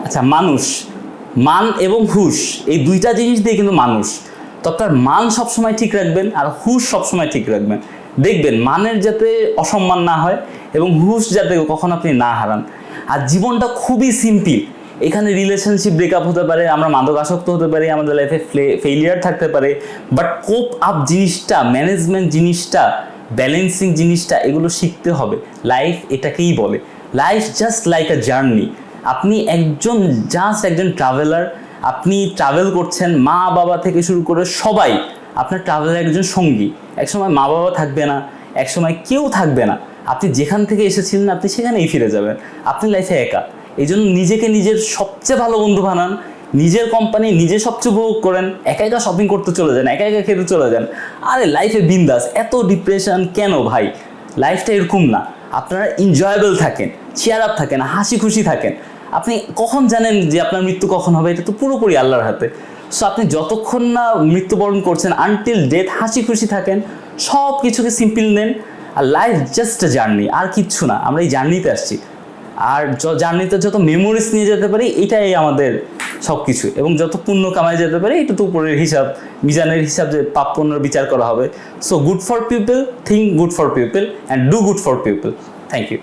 আচ্ছা, মানুষ, মান এবং হুশ এই দুইটা জিনিস দিয়ে কিন্তু মানুষ। তো আপনার মান সবসময় ঠিক রাখবেন আর হুশ সবসময় ঠিক রাখবেন। দেখবেন মানের যাতে অসম্মান না হয় এবং হুশ যাতে কখন আপনি না হারান। আর জীবনটা খুবই সিম্পল। এখানে রিলেশনশিপ ব্রেকআপ হতে পারে, আমরা মাদকাসক্ত হতে পারি, আমাদের লাইফে ফেইলিয়ার থাকতে পারে, বাট কোপ আপ জিনিসটা, ম্যানেজমেন্ট জিনিসটা, ব্যালেন্সিং জিনিসটা, এগুলো শিখতে হবে। লাইফ এটাকেই বলে। লাইফ জাস্ট লাইক আ জার্নি। আপনি জাস্ট একজন ট্রাভেলার। আপনি ট্রাভেল করছেন, মা বাবা থেকে শুরু করে সবাই আপনার ট্রাভেলের একজন সঙ্গী। একসময় মা বাবা থাকবে না, একসময় কেউ থাকবে না। আপনি যেখান থেকে এসেছিলেন আপনি সেখানেই ফিরে যাবেন। আপনি লাইফে একা। এই জন্য নিজেকে নিজের সবচেয়ে ভালো বন্ধু বানান, নিজের কোম্পানি নিজে সবচেয়ে উপভোগ করেন, একা একা শপিং করতে চলে যান, একা একা খেতে চলে যান। আরে লাইফে বিন্দাস, এত ডিপ্রেশন কেন ভাই? লাইফটা এরকম না। আপনারা এনজয়েবল থাকেন, চেয়ার আপ থাকেন, হাসি খুশি থাকেন। আপনি কখন জানেন যে আপনার মৃত্যু কখন হবে? এটা তো পুরোপুরি আল্লাহর হাতে। সো আপনি যতক্ষণ না মৃত্যুবরণ করছেন, আনটিল ডেথ হাসি খুশি থাকেন, সব কিছুকে সিম্পল নেন। আর লাইফ জাস্ট এ জার্নি, আর কিচ্ছু না। আমরা এই জার্নিতে আসছি, আর জার্নিতে যত মেমোরিজ নিয়ে যেতে পারি এটাই আমাদের সব কিছু। এবং যত পুণ্য কামাই যেতে পারি এটা তো উপরের হিসাব, মিজানের হিসাব, যে পাপ পুণ্যের বিচার করা হবে। So good for people, think good for people and do good for people. Thank you.